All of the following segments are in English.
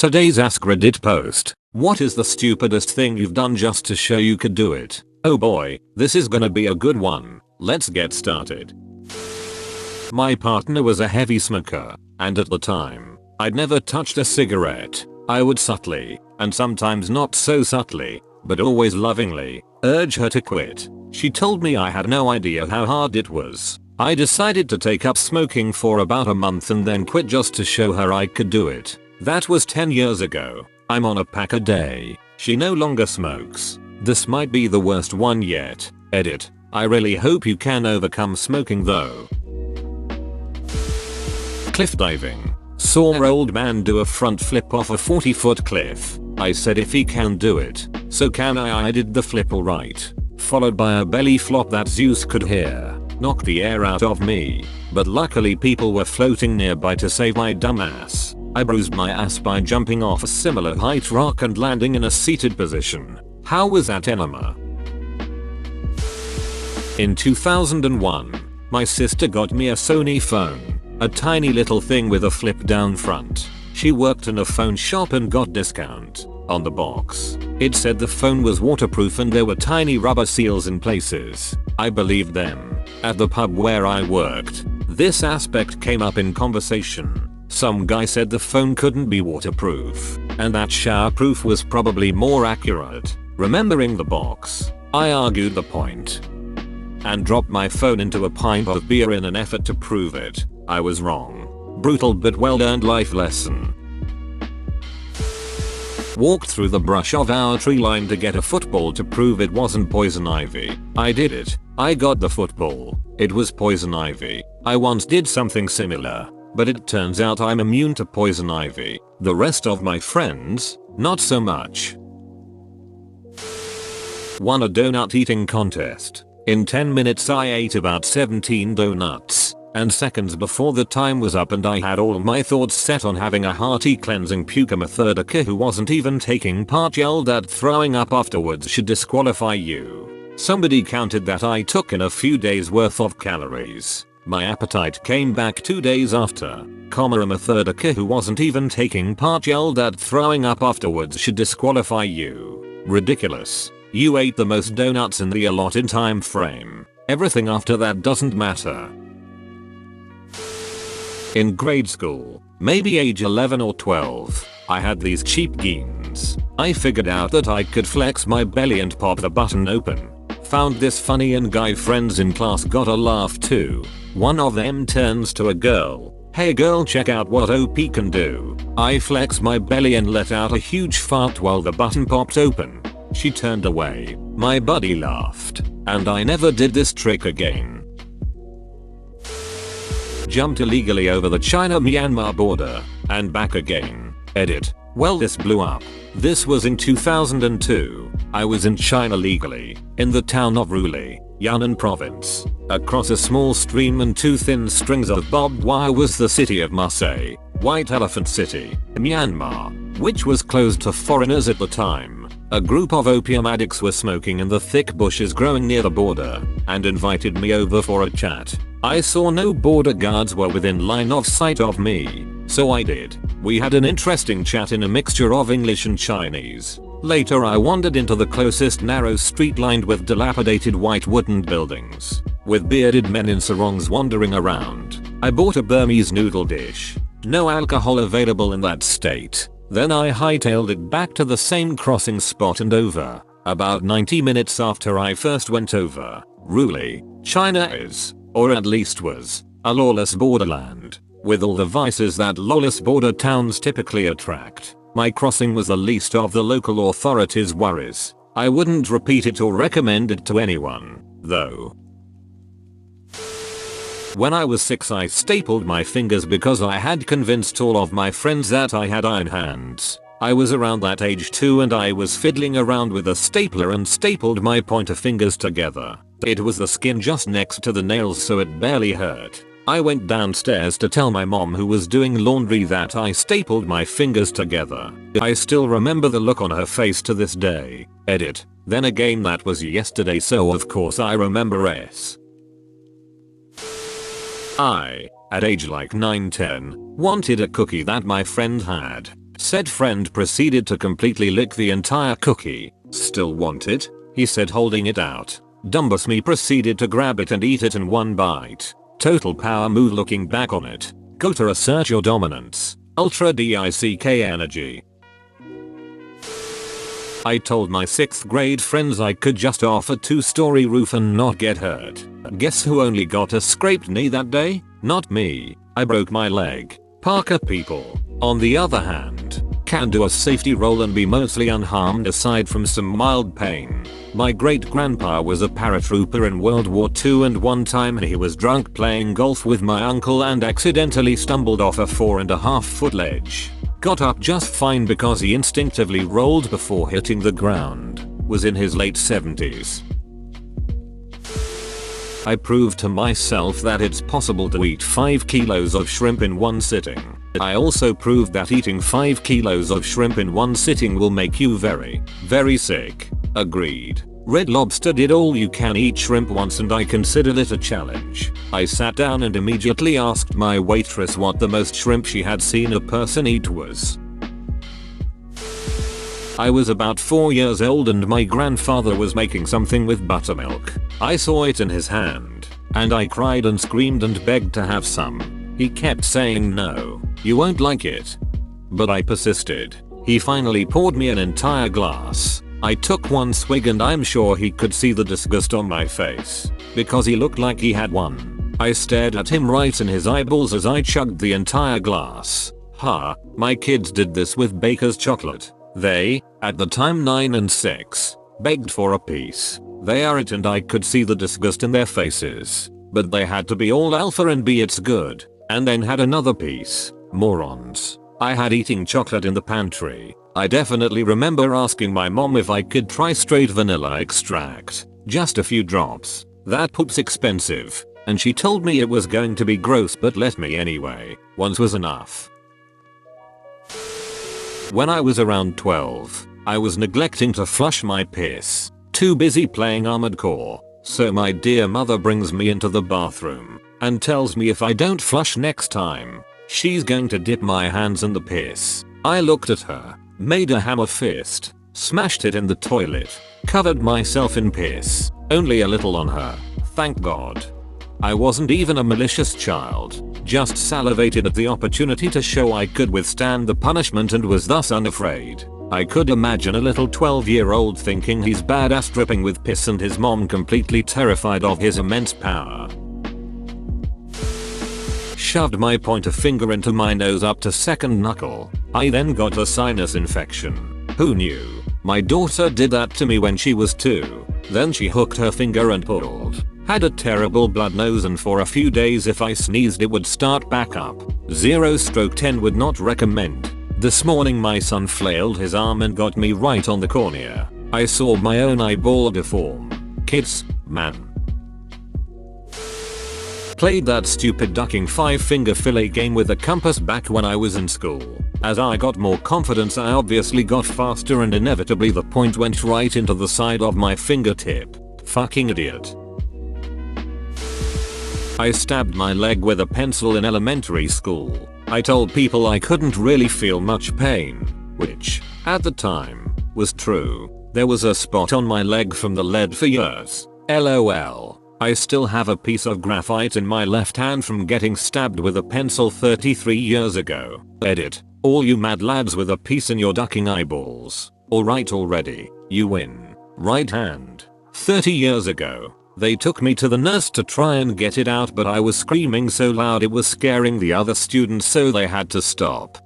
Today's AskReddit post. What is the stupidest thing you've done just to show you could do it? Oh boy, this is gonna be a good one. Let's get started. My partner was a heavy smoker, and at the time, I'd never touched a cigarette. I would subtly, and sometimes not so subtly, but always lovingly, urge her to quit. She told me I had no idea how hard it was. I decided to take up smoking for about a month and then quit just to show her I could do it. That was 10 years ago. I'm on a pack a day. She no longer smokes. This might be the worst one yet. Edit. I really hope you can overcome smoking though. Cliffdiving. Saw old man do a front flip off a 40-foot cliff. I said if he can do it, so can I. I did the flip alright. Followed by a belly flop that Zeus could hear. Knocked the air out of me. But luckily people were floating nearby to save my dumb ass. I bruised my ass by jumping off a similar height rock and landing in a seated position. How was that enema? In 2001, my sister got me a Sony phone. A tiny little thing with a flip down front. She worked in a phone shop and got discount. On the box, it said the phone was waterproof and there were tiny rubber seals in places. I believed them. At the pub where I worked, this aspect came up in conversation. Some guy said the phone couldn't be waterproof, and that showerproof was probably more accurate. Remembering the box, I argued the point and dropped my phone into a pint of beer in an effort to prove it. I was wrong. Brutal but well-earned life lesson. Walked through the brush of our tree line to get a football to prove it wasn't poison ivy. I did it. I got the football. It was poison ivy. I once did something similar, but it turns out I'm immune to poison ivy. The rest of my friends, not so much. Won a donut eating contest. In 10 minutes I ate about 17 donuts. And seconds before the time was up and I had all my thoughts set on having a hearty cleansing puke, a third a kid who wasn't even taking part yelled that throwing up afterwards should disqualify you. Somebody counted that I took in a few days worth of calories. My appetite came back 2 days after, a third a kid who wasn't even taking part yelled that throwing up afterwards should disqualify you. Ridiculous. You ate the most donuts in the allotted time frame. Everything after that doesn't matter. In grade school, maybe age 11 or 12, I had these cheap jeans. I figured out that I could flex my belly and pop the button open. Found this funny and guy friends in class got a laugh too. One of them turns to a girl. Hey girl, check out what OP can do. I flex my belly and let out a huge fart while the button popped open. She turned away. My buddy laughed. And I never did this trick again. Jumped illegally over the China Myanmar border and back again. Edit. Well, this blew up. This was in 2002. I was in China legally, in the town of Ruli, Yunnan province. Across a small stream and two thin strings of barbed wire was the city of Musay, White Elephant City, Myanmar, which was closed to foreigners at the time. A group of opium addicts were smoking in the thick bushes growing near the border and invited me over for a chat. I saw no border guards were within line of sight of me, so I did. We had an interesting chat in a mixture of English and Chinese. Later I wandered into the closest narrow street lined with dilapidated white wooden buildings, with bearded men in sarongs wandering around. I bought a Burmese noodle dish. No alcohol available in that state. Then I hightailed it back to the same crossing spot and over. About 90 minutes after I first went over, Ruli, China is, or at least was, a lawless borderland, with all the vices that lawless border towns typically attract. My crossing was the least of the local authorities' worries. I wouldn't repeat it or recommend it to anyone, though. When I was 6 I stapled my fingers because I had convinced all of my friends that I had iron hands. I was around that age too and I was fiddling around with a stapler and stapled my pointer fingers together. It was the skin just next to the nails so it barely hurt. I went downstairs to tell my mom who was doing laundry that I stapled my fingers together. I still remember the look on her face to this day. Edit. Then again that was yesterday so of course I remember it. I, at age like 9-10, wanted a cookie that my friend had. Said friend proceeded to completely lick the entire cookie. Still want it? He said, holding it out. Dumbus me proceeded to grab it and eat it in one bite. Total power move looking back on it. Go to assert your dominance. Ultra DICK energy. I told my 6th grade friends I could just off a 2-story roof and not get hurt. Guess who only got a scraped knee that day? Not me. I broke my leg. Parker people, on the other hand, can do a safety roll and be mostly unharmed aside from some mild pain. My great grandpa was a paratrooper in World War II, and one time he was drunk playing golf with my uncle and accidentally stumbled off a 4.5-foot ledge. Got up just fine because he instinctively rolled before hitting the ground. Was in his late 70s. I proved to myself that it's possible to eat 5 kilos of shrimp in one sitting. I also proved that eating 5 kilos of shrimp in one sitting will make you very, very sick. Agreed. Red Lobster did all you can eat shrimp once and I considered it a challenge. I sat down and immediately asked my waitress what the most shrimp she had seen a person eat was. I was about 4 years old and my grandfather was making something with buttermilk. I saw it in his hand, and I cried and screamed and begged to have some. He kept saying no, you won't like it. But I persisted. He finally poured me an entire glass. I took one swig and I'm sure he could see the disgust on my face, because he looked like he had one. I stared at him right in his eyeballs as I chugged the entire glass. My kids did this with Baker's chocolate. They, at the time 9 and 6, begged for a piece. They are it and I could see the disgust in their faces. But they had to be all alpha and be it's good, and then had another piece. Morons. I had eating chocolate in the pantry. I definitely remember asking my mom if I could try straight vanilla extract. Just a few drops. That poop's expensive. And she told me it was going to be gross but let me anyway. Once was enough. When I was around 12, I was neglecting to flush my piss. Too busy playing Armored Core. So my dear mother brings me into the bathroom and tells me if I don't flush next time, she's going to dip my hands in the piss. I looked at her, made a hammer fist, smashed it in the toilet, covered myself in piss, only a little on her, thank God. I wasn't even a malicious child, just salivated at the opportunity to show I could withstand the punishment and was thus unafraid. I could imagine a little 12-year-old thinking he's badass dripping with piss and his mom completely terrified of his immense power. Shoved my pointer finger into my nose up to second knuckle. I then got a sinus infection. Who knew? My daughter did that to me when she was 2. Then she hooked her finger and pulled. Had a terrible blood nose and for a few days if I sneezed it would start back up. 0/10 would not recommend. This morning my son flailed his arm and got me right on the cornea. I saw my own eyeball deform. Kids, man. Played that stupid ducking 5-finger fillet game with a compass back when I was in school. As I got more confidence I obviously got faster and inevitably the point went right into the side of my fingertip. Fucking idiot. I stabbed my leg with a pencil in elementary school. I told people I couldn't really feel much pain, which, at the time, was true. There was a spot on my leg from the lead for years. LOL. I still have a piece of graphite in my left hand from getting stabbed with a pencil 33 years ago. Edit. All you mad lads with a piece in your ducking eyeballs. Alright already. You win. Right hand. 30 years ago. They took me to the nurse to try and get it out but I was screaming so loud it was scaring the other students so they had to stop.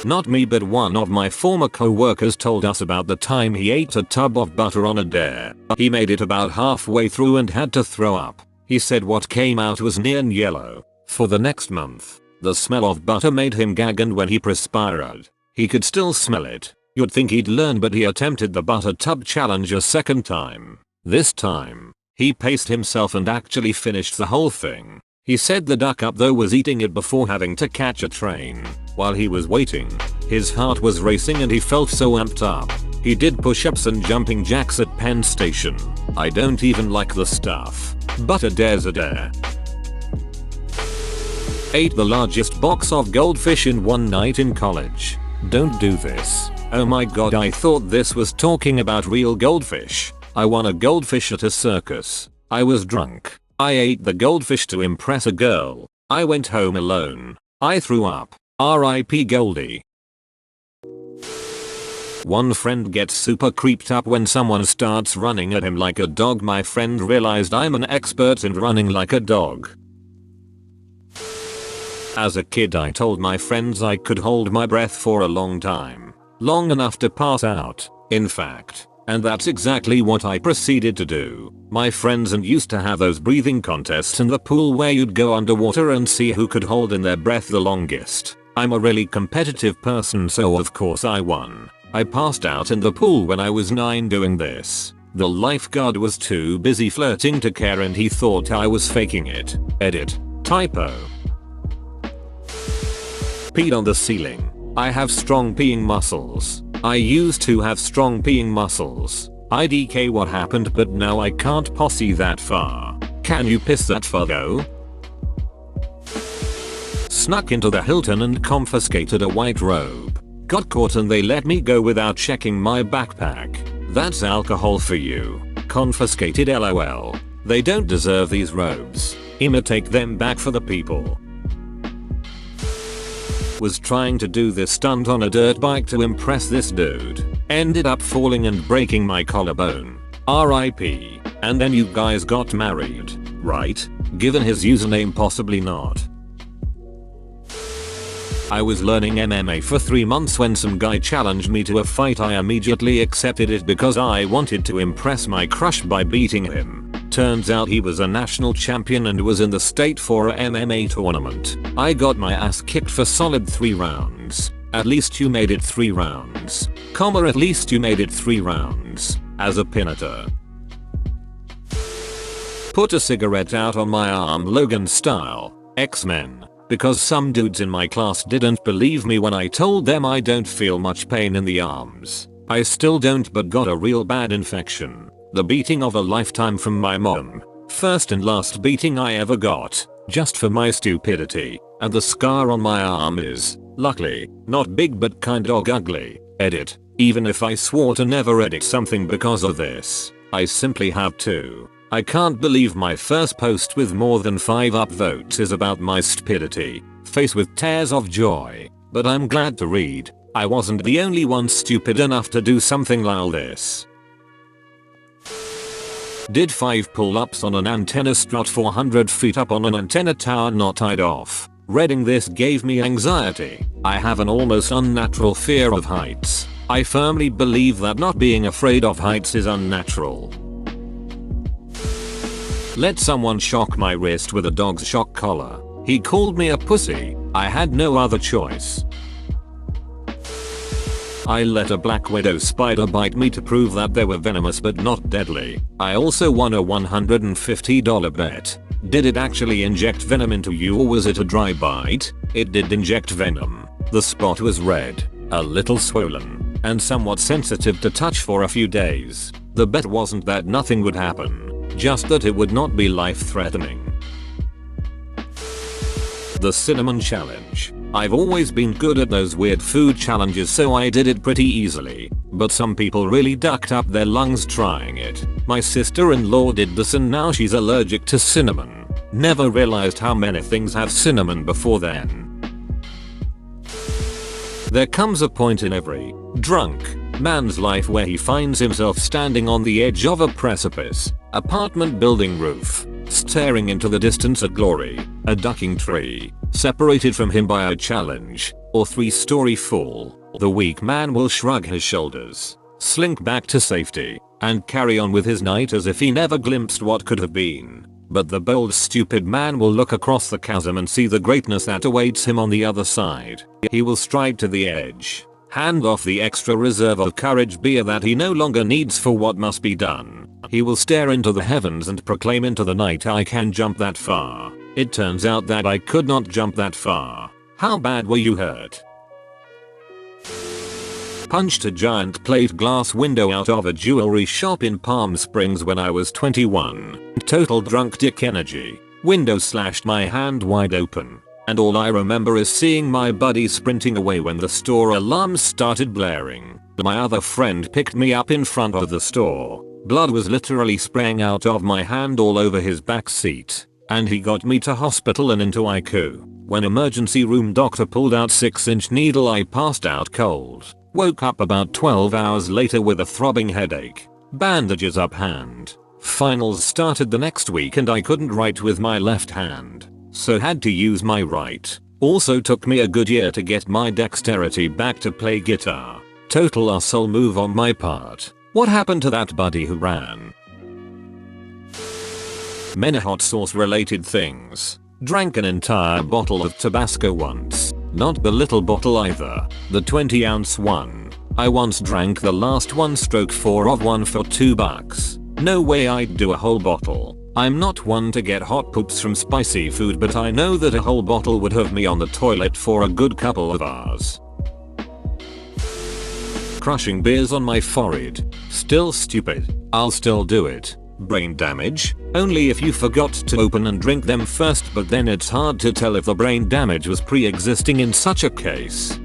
Not me but one of my former co-workers told us about the time he ate a tub of butter on a dare. He made it about halfway through and had to throw up. He said what came out was neon yellow. For the next month, the smell of butter made him gag and when he perspired, he could still smell it. You'd think he'd learn but he attempted the butter tub challenge a second time. This time, he paced himself and actually finished the whole thing. He said the duck up though was eating it before having to catch a train. While he was waiting, his heart was racing and he felt so amped up. He did push-ups and jumping jacks at Penn Station. I don't even like the stuff. But a dare's a dare. Ate the largest box of goldfish in one night in college. Don't do this. Oh my god, I thought this was talking about real goldfish. I won a goldfish at a circus. I was drunk. I ate the goldfish to impress a girl. I went home alone. I threw up. R.I.P. Goldie. One friend gets super creeped up when someone starts running at him like a dog. My friend realized I'm an expert in running like a dog. As a kid I told my friends I could hold my breath for a long time. Long enough to pass out, in fact. And that's exactly what I proceeded to do. My friends and used to have those breathing contests in the pool where you'd go underwater and see who could hold in their breath the longest. I'm a really competitive person, so of course I won. I passed out in the pool when I was 9 doing this. The lifeguard was too busy flirting to care and he thought I was faking it. Edit. Typo. Peed on the ceiling. I have strong peeing muscles. I used to have strong peeing muscles. IDK what happened, but now I can't posse that far. Can you piss that far though? Snuck into the Hilton and confiscated a white robe. Got caught and they let me go without checking my backpack. That's alcohol for you. Confiscated LOL. They don't deserve these robes. Take them back for the people. Was trying to do this stunt on a dirt bike to impress this dude. Ended up falling and breaking my collarbone. RIP. And then you guys got married, right? Given his username, possibly not. I was learning MMA for 3 months when some guy challenged me to a fight. I immediately accepted it because I wanted to impress my crush by beating him. Turns out he was a national champion and was in the state for a MMA tournament. I got my ass kicked for solid 3 rounds. At least you made it 3 rounds. At least you made it 3 rounds. As a pinata. Put a cigarette out on my arm, Logan Style. X-Men. Because some dudes in my class didn't believe me when I told them I don't feel much pain in the arms. I still don't, but got a real bad infection. The beating of a lifetime from my mom. First and last beating I ever got. Just for my stupidity. And the scar on my arm is, luckily, not big but kind of ugly. Edit. Even if I swore to never edit something because of this, I simply have to. I can't believe my first post with more than 5 upvotes is about my stupidity. Face with tears of joy. But I'm glad to read. I wasn't the only one stupid enough to do something like this. Did 5 pull-ups on an antenna strut 400 feet up on an antenna tower not tied off. Reading this gave me anxiety. I have an almost unnatural fear of heights. I firmly believe that not being afraid of heights is unnatural. Let someone shock my wrist with a dog's shock collar. He called me a pussy. I had no other choice. I let a black widow spider bite me to prove that they were venomous but not deadly. I also won a $150 bet. Did it actually inject venom into you or was it a dry bite? It did inject venom. The spot was red, a little swollen, and somewhat sensitive to touch for a few days. The bet wasn't that nothing would happen, just that it would not be life-threatening. The cinnamon challenge. I've always been good at those weird food challenges, so I did it pretty easily, but some people really ducked up their lungs trying it. My sister-in-law did this and now she's allergic to cinnamon. Never realized how many things have cinnamon before then. There comes a point in every drunk man's life where he finds himself standing on the edge of a precipice, apartment building roof, staring into the distance at glory, a ducking tree, separated from him by a challenge, or 3-story fall. The weak man will shrug his shoulders, slink back to safety, and carry on with his night as if he never glimpsed what could have been. But the bold stupid man will look across the chasm and see the greatness that awaits him on the other side. He will stride to the edge, hand off the extra reserve of courage beer that he no longer needs for what must be done. He will stare into the heavens and proclaim into the night, I can jump that far. It turns out that I could not jump that far. How bad were you hurt? Punched a giant plate glass window out of a jewelry shop in Palm Springs when I was 21. Total drunk dick energy. Window slashed my hand wide open. and all I remember is seeing my buddy sprinting away when the store alarms started blaring. My other friend picked me up in front of the store. Blood was literally spraying out of my hand all over his back seat, and he got me to hospital and into ICU. When emergency room doctor pulled out 6-inch needle, I passed out cold. Woke up about 12 hours later with a throbbing headache. Bandages up hand. Finals started the next week and I couldn't write with my left hand, so had to use my right. Also took me a good year to get my dexterity back to play guitar. Total asshole move on my part. What happened to that buddy who ran? Many hot sauce related things. Drank an entire bottle of Tabasco once. Not the little bottle either. The 20-ounce one. I once drank the last 1/4 of one for $2. No way I'd do a whole bottle. I'm not one to get hot poops from spicy food, but I know that a whole bottle would have me on the toilet for a good couple of hours. Crushing beers on my forehead. Still stupid. I'll still do it. Brain damage? Only if you forgot to open and drink them first, but then it's hard to tell if the brain damage was pre-existing in such a case.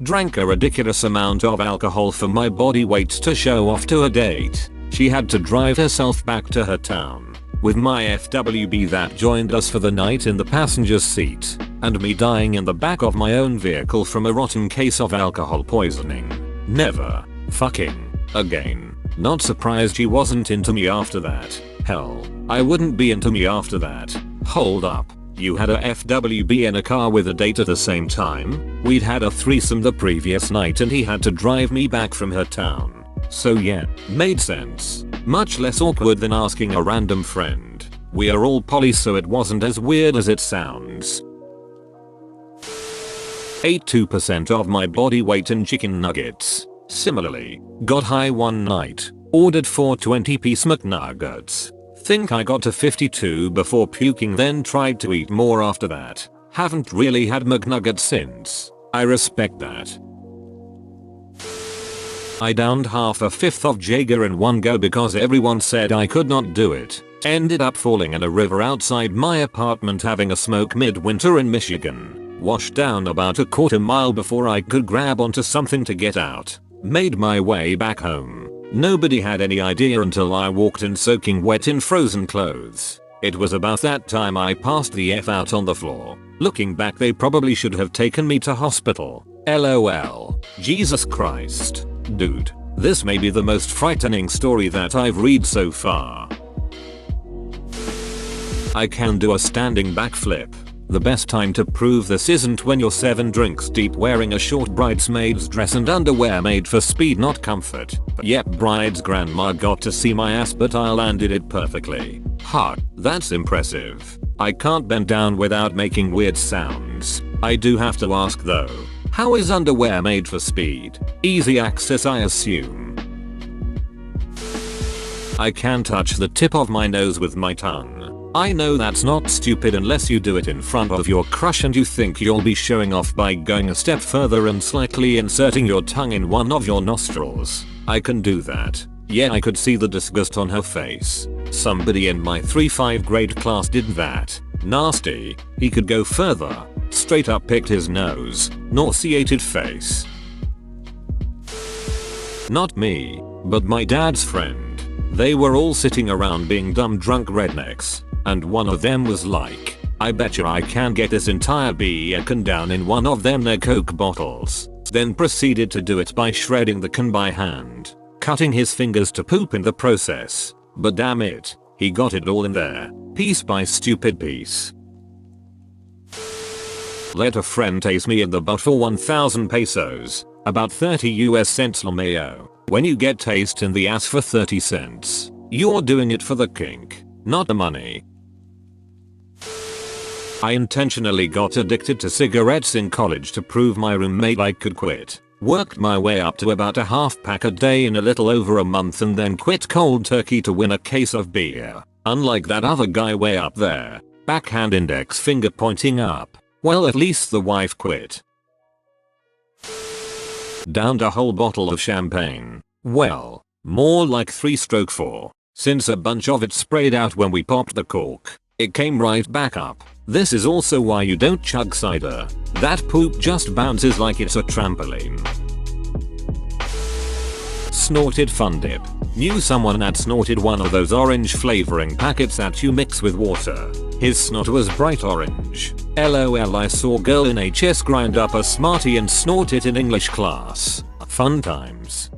Drank a ridiculous amount of alcohol for my body weight to show off to a date. She had to drive herself back to her town, with my FWB that joined us for the night in the passenger seat, and me dying in the back of my own vehicle from a rotten case of alcohol poisoning. Never fucking again. Not surprised she wasn't into me after that. Hell, I wouldn't be into me after that. Hold up. You had a FWB in a car with a date at the same time? We'd had a threesome the previous night and he had to drive me back from her town. So yeah, made sense. Much less awkward than asking a random friend. We are all poly, so it wasn't as weird as it sounds. Ate 2% of my body weight in chicken nuggets. Similarly, got high one night, ordered 4 20-piece McNuggets. Think I got to 52 before puking, then tried to eat more after that. Haven't really had McNuggets since. I respect that. I downed half a fifth of Jaeger in one go because everyone said I could not do it. Ended up falling in a river outside my apartment having a smoke midwinter in Michigan. Washed down about a quarter mile before I could grab onto something to get out. Made my way back home. Nobody had any idea until I walked in soaking wet in frozen clothes. It was about that time I passed the F out on the floor. Looking back, they probably should have taken me to hospital. LOL. Jesus Christ. Dude, this may be the most frightening story that I've read so far. I can do a standing backflip. The best time to prove this isn't when you're 7 drinks deep wearing a short bridesmaid's dress and underwear made for speed, not comfort. Yep, bride's grandma got to see my ass, but I landed it perfectly. Ha, that's impressive. I can't bend down without making weird sounds. I do have to ask though, how is underwear made for speed? Easy access, I assume. I can touch the tip of my nose with my tongue. I know that's not stupid unless you do it in front of your crush and you think you'll be showing off by going a step further and slightly inserting your tongue in one of your nostrils. I can do that. Yeah, I could see the disgust on her face. Somebody in my 3-5 grade class did that. Nasty. He could go further. Straight up picked his nose. Nauseated face. Not me, but my dad's friend. They were all sitting around being dumb drunk rednecks. And one of them was like, I betcha I can get this entire beer can down in one of them their Coke bottles. Then proceeded to do it by shredding the can by hand, cutting his fingers to poop in the process. But damn it, he got it all in there, piece by stupid piece. Let a friend taste me in the butt for 1,000 pesos, about 30 US cents LMAO. When you get taste in the ass for 30 cents, you're doing it for the kink, not the money. I intentionally got addicted to cigarettes in college to prove my roommate I could quit. Worked my way up to about a half pack a day in a little over a month and then quit cold turkey to win a case of beer. Unlike that other guy way up there. Backhand index finger pointing up. Well, at least the wife quit. Downed a whole bottle of champagne. Well, more like 3/4, since a bunch of it sprayed out when we popped the cork. It came right back up. This is also why you don't chug cider. That poop just bounces like it's a trampoline. Snorted fun dip. Knew someone had snorted one of those orange flavoring packets that you mix with water. His snot was bright orange. LOL, I saw girl in HS grind up a Smartie and snort it in English class. Fun times.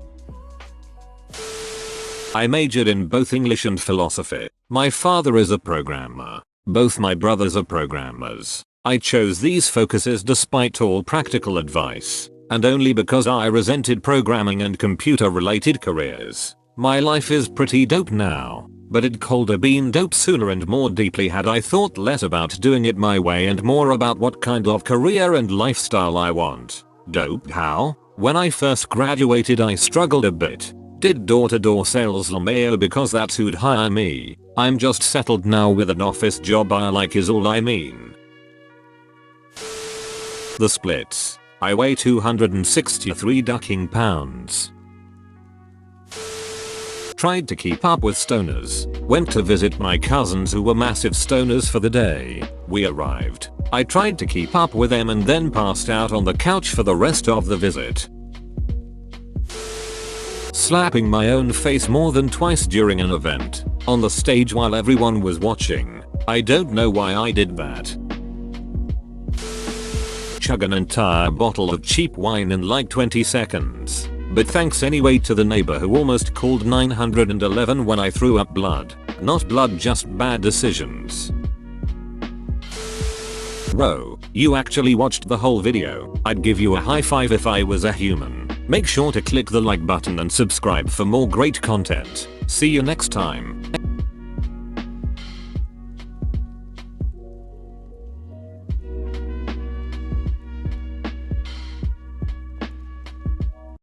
I majored in both English and philosophy. My father is a programmer. Both my brothers are programmers. I chose these focuses despite all practical advice, and only because I resented programming and computer related careers. My life is pretty dope now, but it could have been dope sooner and more deeply had I thought less about doing it my way and more about what kind of career and lifestyle I want. Dope how? When I first graduated I struggled a bit. Did door-to-door sales LMAO because that's who'd hire me. I'm just settled now with an office job I like is all I mean. The splits. I weigh 263 ducking pounds. Tried to keep up with stoners. Went to visit my cousins who were massive stoners for the day. We arrived. I tried to keep up with them and then passed out on the couch for the rest of the visit. Slapping my own face more than twice during an event. On the stage while everyone was watching. I don't know why I did that. Chug an entire bottle of cheap wine in like 20 seconds. But thanks anyway to the neighbor who almost called 911 when I threw up blood. Not blood, just bad decisions. Bro, you actually watched the whole video. I'd give you a high five if I was a human. Make sure to click the like button and subscribe for more great content. See you next time.